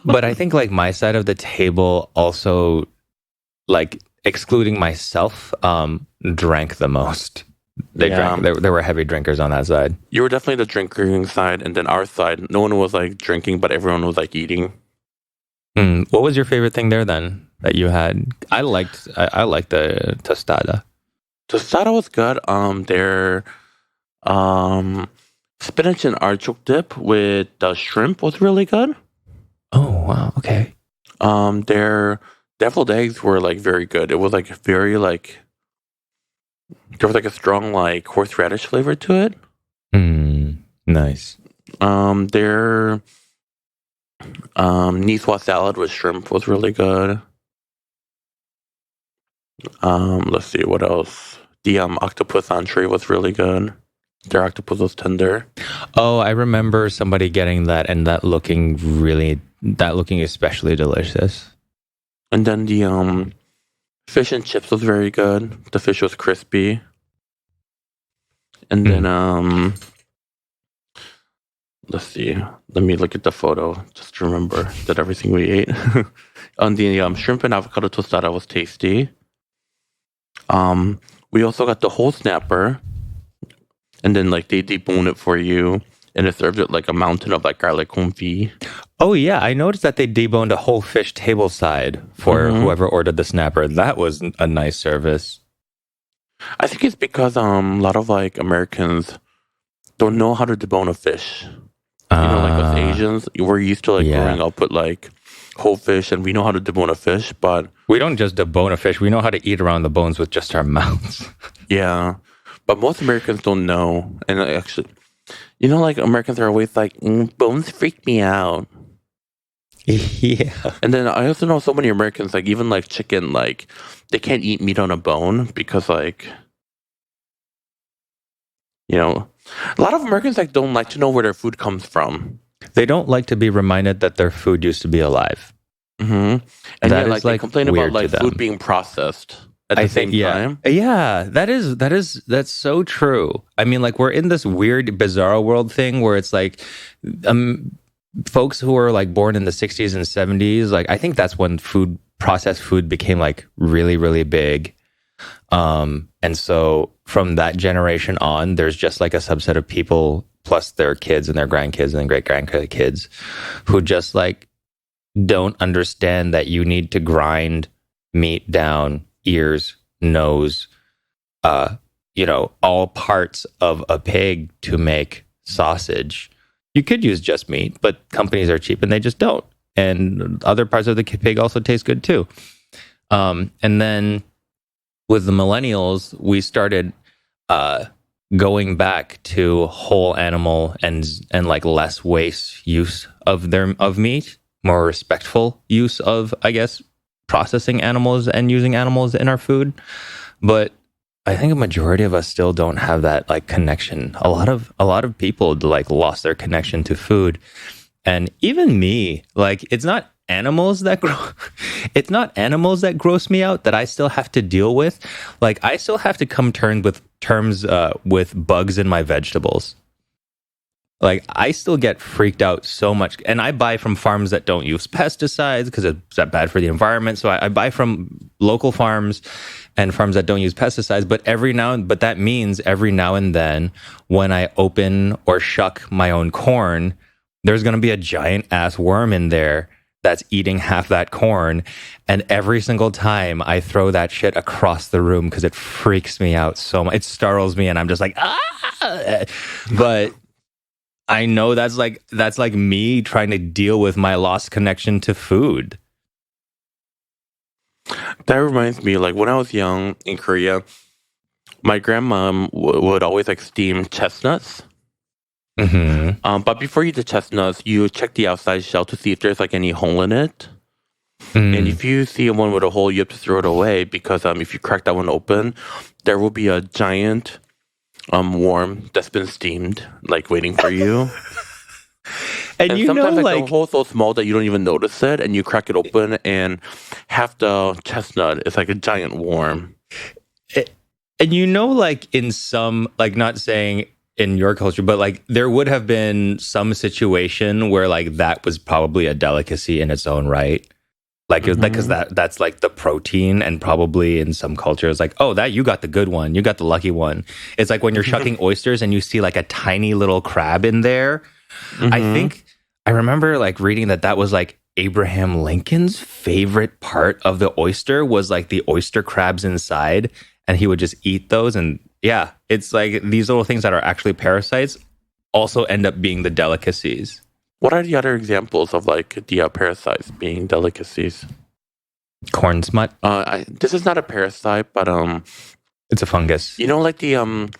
But I think like my side of the table also, like excluding myself, drank the most. They drank. Yeah. There were heavy drinkers on that side. You were definitely the drinking side, and then our side, no one was like drinking, but everyone was like eating. What was your favorite thing there then that you had? I liked the tostada. Tostada was good. Their um spinach and artichoke dip with the shrimp was really good. Oh wow, okay. Their deviled eggs were like very good. It was like very like there was like a strong like horseradish flavor to it. Nice. Their Niswa salad with shrimp was really good. Let's see what else. The octopus entree was really good. Their octopus was tender. Oh, I remember somebody getting that and that looking especially delicious. And then the fish and chips was very good. The fish was crispy. And then let's see. Let me look at the photo just to remember that everything we ate. On the shrimp and avocado tostada was tasty. We also got the whole snapper, and then like they debone it for you, and it served it like a mountain of like garlic confit. Oh yeah, I noticed that they deboned a whole fish tableside for whoever ordered the snapper. That was a nice service. I think it's because a lot of like Americans don't know how to debone a fish. You know, like us Asians, we're used to like growing up with like whole fish, and we know how to debone a fish, but we don't just debone a fish. We know how to eat around the bones with just our mouths. Yeah, but most Americans don't know. And actually, you know, like Americans are always like, bones freak me out. Yeah. And then I also know so many Americans, like even like chicken, like they can't eat meat on a bone because like, you know, a lot of Americans like don't like to know where their food comes from. They don't like to be reminded that their food used to be alive. And that yet, is like they complain about like food being processed at the same time. Yeah, that's so true. I mean, like we're in this weird, bizarre world thing where it's like, folks who are like born in the 60s and 70s, like I think that's when processed food became like really, really big. And so from that generation on, there's just like a subset of people plus their kids and their grandkids and great grandkids who just like don't understand that you need to grind meat down, ears, nose, all parts of a pig to make sausage. You could use just meat, but companies are cheap and they just don't. And other parts of the pig also taste good too. And then with the millennials, we started going back to whole animal and like less waste use of meat, more respectful use of, I guess, processing animals and using animals in our food. But I think a majority of us still don't have that like connection. A lot of people like lost their connection to food. And even me, like it's not animals that gross me out that I still have to deal with. Like I still have to come terms with bugs in my vegetables. Like I still get freaked out so much, and I buy from farms that don't use pesticides because it's that bad for the environment. So I buy from local farms and farms that don't use pesticides. But that means every now and then, when I open or shuck my own corn, there's going to be a giant ass worm in there that's eating half that corn. And every single time I throw that shit across the room because it freaks me out so much. It startles me, and I'm just like, ah! But I know that's like me trying to deal with my lost connection to food. That reminds me, like when I was young in Korea, my grandma would always like steam chestnuts. But before you eat the chestnuts, you check the outside shell to see if there's like any hole in it. And if you see one with a hole, you have to throw it away because if you crack that one open, there will be a giant worm that's been steamed, like waiting for you. and you sometimes know, the hole's so small that you don't even notice it, and you crack it open, and half the chestnut is like a giant worm. And you know, like in some, like not saying in your culture, but like there would have been some situation where like that was probably a delicacy in its own right. Like it was because that's like the protein, and probably in some cultures, like, oh, that you got the good one, you got the lucky one. It's like when you're shucking oysters and you see like a tiny little crab in there. I think I remember like reading that was like Abraham Lincoln's favorite part of the oyster was like the oyster crabs inside, and he would just eat those. And yeah, it's like these little things that are actually parasites also end up being the delicacies. What are the other examples of like the parasites being delicacies? Corn smut. This is not a parasite, but it's a fungus. You know, like the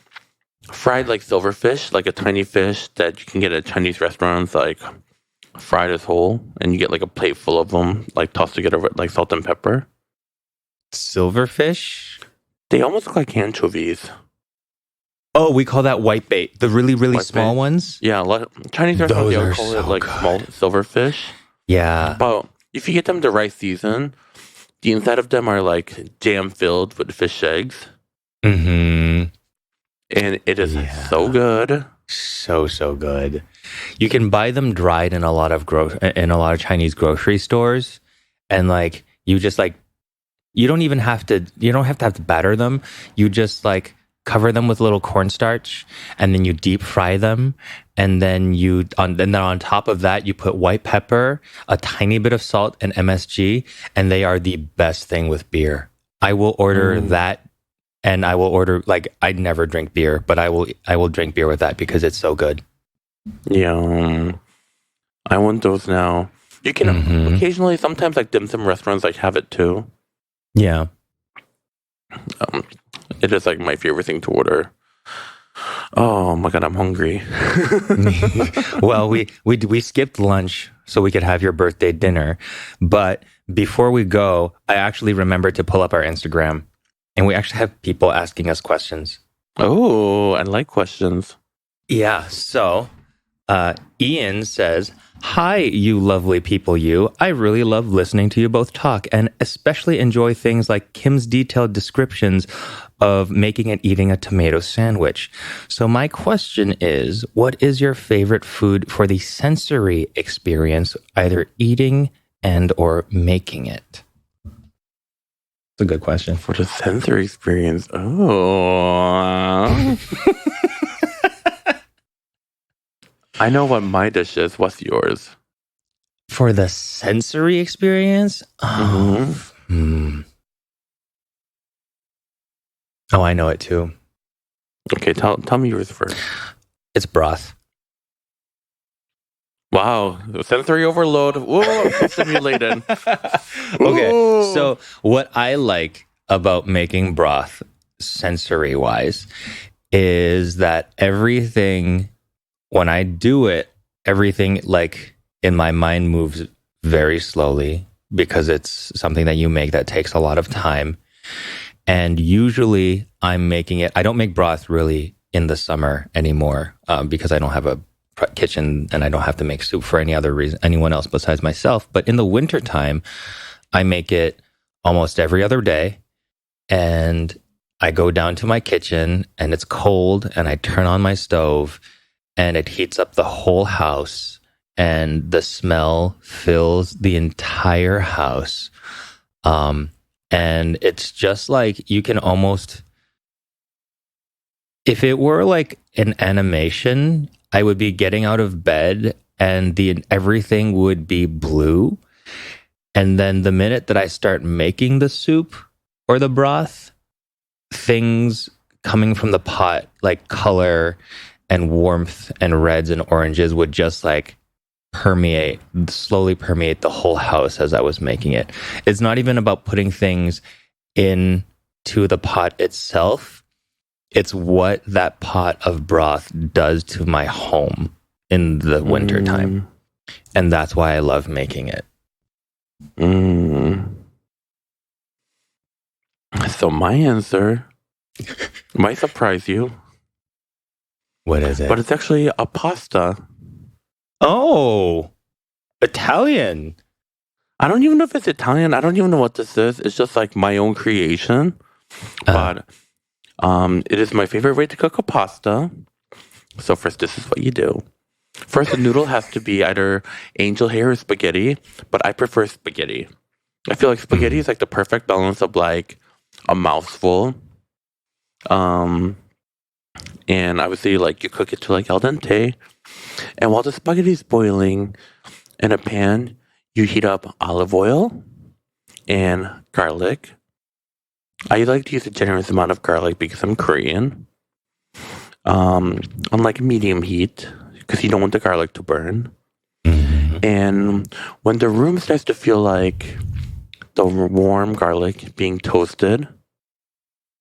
fried like silverfish, like a tiny fish that you can get at Chinese restaurants, like fried as whole, and you get like a plate full of them, like tossed together with like salt and pepper. Silverfish? They almost look like anchovies. Oh, we call that whitebait. The really, really White small bait. ones? Yeah, Chinese restaurants, they call it like small silverfish. Yeah. But if you get them the right season, the inside of them are like jam filled with fish eggs. Mm-hmm. And it is so good. So good. You can buy them dried in a lot of Chinese grocery stores, and like you just like you don't have to batter them. You just like cover them with a little cornstarch, and then you deep fry them, and then on top of that you put white pepper, a tiny bit of salt, and MSG, and they are the best thing with beer. I will order that. And I will order, like, I never drink beer, but I will drink beer with that because it's so good. Yeah. I want those now. You can occasionally, sometimes like dim sum restaurants like have it too. Yeah. It is like my favorite thing to order. Oh my God, I'm hungry. Well, we skipped lunch so we could have your birthday dinner. But before we go, I actually remembered to pull up our Instagram. And we actually have people asking us questions. Oh, I like questions. Yeah. So Ian says, "Hi, you lovely people, you. I really love listening to you both talk, and especially enjoy things like Kim's detailed descriptions of making and eating a tomato sandwich. So my question is, what is your favorite food for the sensory experience, either eating and or making it?" It's a good question. For the sensory experience. Oh. I know what my dish is. What's yours? For the sensory experience? Oh, Oh, I know it too. Okay, tell me yours first. It's broth. Wow, sensory overload. Whoa, stimulated. Okay, so what I like about making broth sensory-wise is that everything, when I do it, everything like in my mind moves very slowly because it's something that you make that takes a lot of time. And usually I'm making it, I don't make broth really in the summer anymore because I don't have a kitchen and I don't have to make soup for anyone else besides myself. But in the wintertime, I make it almost every other day. And I go down to my kitchen and it's cold and I turn on my stove and it heats up the whole house and the smell fills the entire house. And it's just like you can almost, if it were like an animation, I would be getting out of bed and everything would be blue. And then the minute that I start making the soup or the broth, things coming from the pot, like color and warmth and reds and oranges would just like slowly permeate the whole house as I was making it. It's not even about putting things into the pot itself. It's what that pot of broth does to my home in the wintertime. And that's why I love making it. So my answer might surprise you. What is it? But it's actually a pasta. Oh, Italian. I don't even know if it's Italian. I don't even know what this is. It's just like my own creation. But it is my favorite way to cook a pasta. So first, this is what you do. First, the noodle has to be either angel hair or spaghetti, but I prefer spaghetti. I feel like spaghetti is like the perfect balance of like a mouthful. And obviously, like you cook it to like al dente. And while the spaghetti is boiling in a pan, you heat up olive oil and garlic. I like to use a generous amount of garlic because I'm Korean. On like medium heat because you don't want the garlic to burn. And when the room starts to feel like the warm garlic being toasted,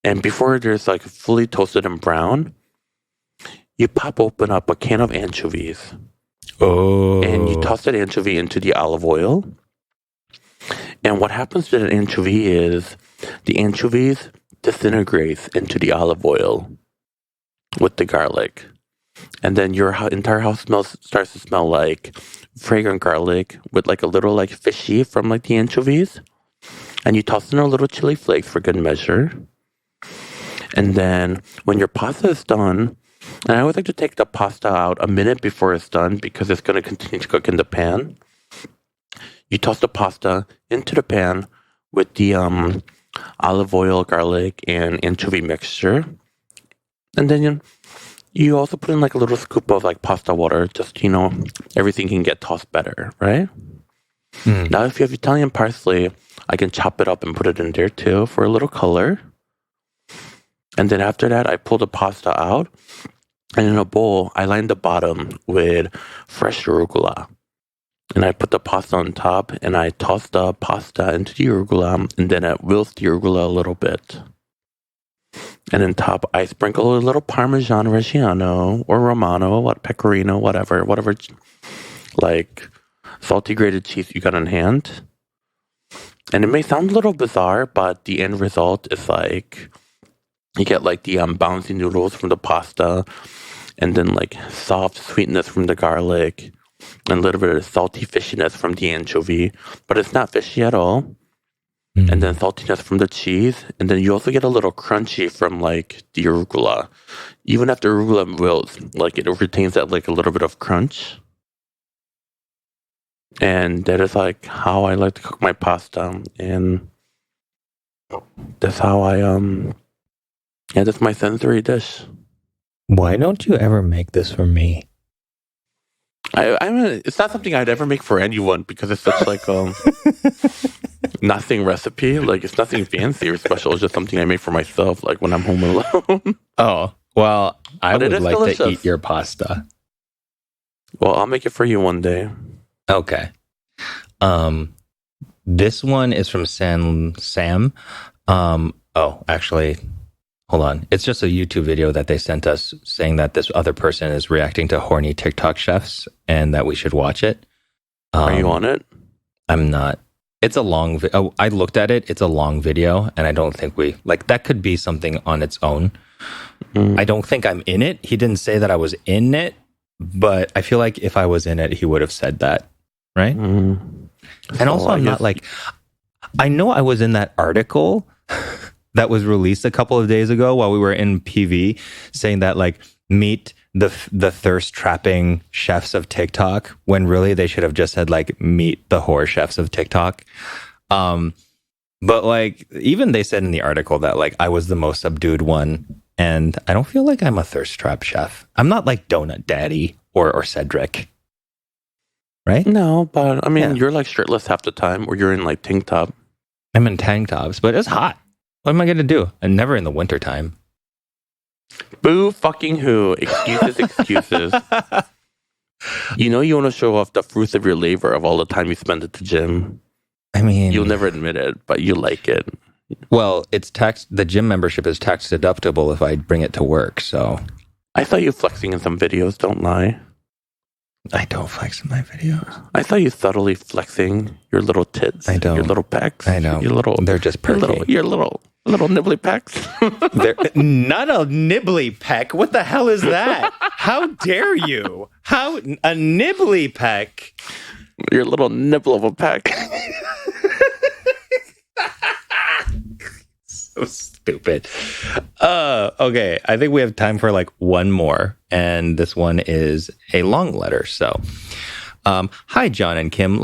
and before there's like fully toasted and brown, you pop open up a can of anchovies. Oh. And you toss that anchovy into the olive oil. And what happens to the anchovy is the anchovies disintegrates into the olive oil with the garlic. And then your entire house starts to smell like fragrant garlic with like a little like fishy from like the anchovies. And you toss in a little chili flakes for good measure. And then when your pasta is done, and I always like to take the pasta out a minute before it's done because it's going to continue to cook in the pan. You toss the pasta into the pan with the olive oil, garlic, and anchovy mixture. And then you also put in like a little scoop of like pasta water, just, everything can get tossed better, right? Now, if you have Italian parsley, I can chop it up and put it in there too for a little color. And then after that, I pull the pasta out. And in a bowl, I line the bottom with fresh arugula. And I put the pasta on top, and I toss the pasta into the arugula, and then I wilts the arugula a little bit. And on top, I sprinkle a little Parmesan Reggiano or Romano, Pecorino, whatever, like salty grated cheese you got on hand. And it may sound a little bizarre, but the end result is like you get like the bouncy noodles from the pasta, and then like soft sweetness from the garlic, and a little bit of salty fishiness from the anchovy, but it's not fishy at all. And then saltiness from the cheese, and then you also get a little crunchy from like the arugula. Even after arugula wilts, like it retains that like a little bit of crunch. And that is like how I like to cook my pasta, and that's how that's my sensory dish. Why don't you ever make this for me? It's not something I'd ever make for anyone because it's such like nothing recipe. Like it's nothing fancy or special. It's just something I make for myself. Like when I'm home alone. Oh, well, I But it would is like delicious. to eat your pasta. Well, I'll make it for you one day. Okay. This one is from Sam. Actually, hold on. It's just a YouTube video that they sent us saying that this other person is reacting to horny TikTok chefs and that we should watch it. Are you on it? I'm not. It's a long I looked at it. It's a long video, and I don't think that could be something on its own. I don't think I'm in it. He didn't say that I was in it, but I feel like if I was in it, he would have said that, right? And also, I'm not like, I know I was in that article that was released a couple of days ago while we were in PV, saying that like meet the thirst trapping chefs of TikTok, when really they should have just said like meet the whore chefs of TikTok. But like even they said in the article that like I was the most subdued one, and I don't feel like I'm a thirst trap chef. I'm not like Donut Daddy or Cedric, right? No, but I mean, You're like shirtless half the time, or you're in like tank top. I'm in tank tops, but it's hot. What am I going to do? I'm never in the wintertime. Boo fucking who. Excuses. You want to show off the fruits of your labor of all the time you spend at the gym. I mean, you'll never admit it, but you like it. Well, it's the gym membership is tax deductible if I bring it to work, so. I saw you flexing in some videos, don't lie. I don't flex in my videos. I saw you subtly flexing your little tits. I don't. Your little pecs. I know. They're just perky. Your little nibbly pecs. They're not a nibbly peck. What the hell is that? How dare you? How a nibbly peck? Your little nibble of a peck. So stupid. Okay. I think we have time for like one more. And this one is a long letter. So, hi, John and Kim.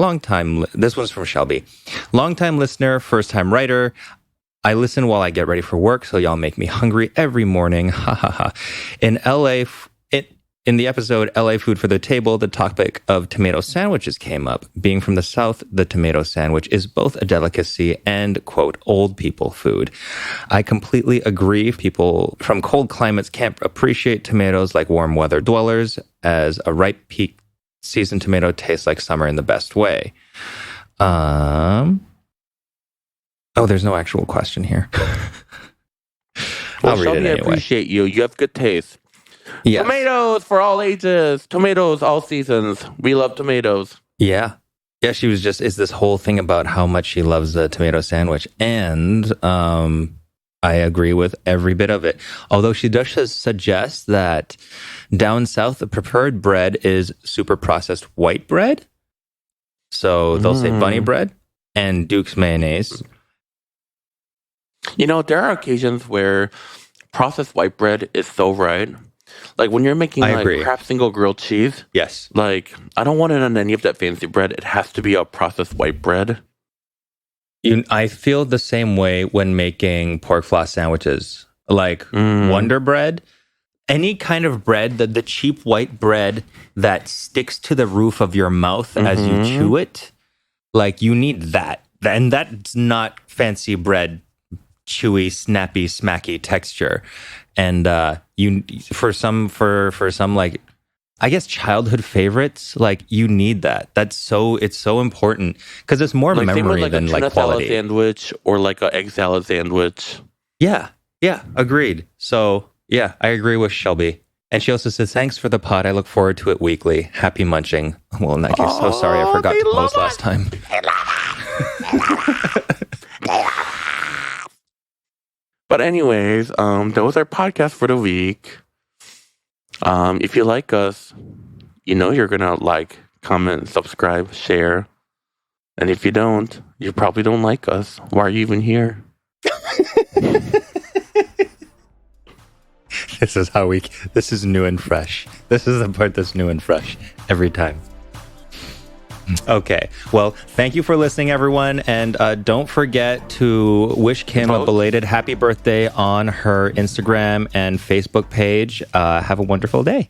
This one's from Shelby. Long-time listener, first-time writer. I listen while I get ready for work, so y'all make me hungry every morning. Ha ha ha. In LA, in the episode LA Food for the Table, the topic of tomato sandwiches came up. Being from the South, the tomato sandwich is both a delicacy and, quote, old people food. I completely agree. People from cold climates can't appreciate tomatoes like warm weather dwellers, as a ripe peak seasoned tomato tastes like summer in the best way. There's no actual question here. Well, I'll read Shelby, it anyway. I appreciate you. You have good taste. Yes. Tomatoes for all ages. Tomatoes all seasons. We love tomatoes. Yeah. Yeah, she was is this whole thing about how much she loves the tomato sandwich. And I agree with every bit of it. Although she does suggest that down south, the preferred bread is super processed white bread. So they'll say bunny bread and Duke's mayonnaise. You know, there are occasions where processed white bread is so right. Like when you're making Kraft single grilled cheese. Yes. Like, I don't want it on any of that fancy bread. It has to be a processed white bread. I feel the same way when making pork floss sandwiches. Like Wonder Bread. Any kind of bread, the cheap white bread that sticks to the roof of your mouth as you chew it. Like, you need that. And that's not fancy bread, chewy, snappy, smacky texture. And for some like, I guess, childhood favorites, like, you need that. It's so important because it's more like memory than like quality. Salad sandwich or like an egg salad sandwich. Yeah, agreed. So yeah, I agree with Shelby. And she also says, thanks for the pod. I look forward to it weekly. Happy munching. Well, in that case, so sorry I forgot to post last time. But anyways, that was our podcast for the week. If you like us, you know you're gonna like, comment, subscribe, share. And if you don't, you probably don't like us. Why are you even here? This is new and fresh. This is the part that's new and fresh every time. Okay. Well, thank you for listening, everyone. And don't forget to wish Kim a belated happy birthday on her Instagram and Facebook page. Have a wonderful day.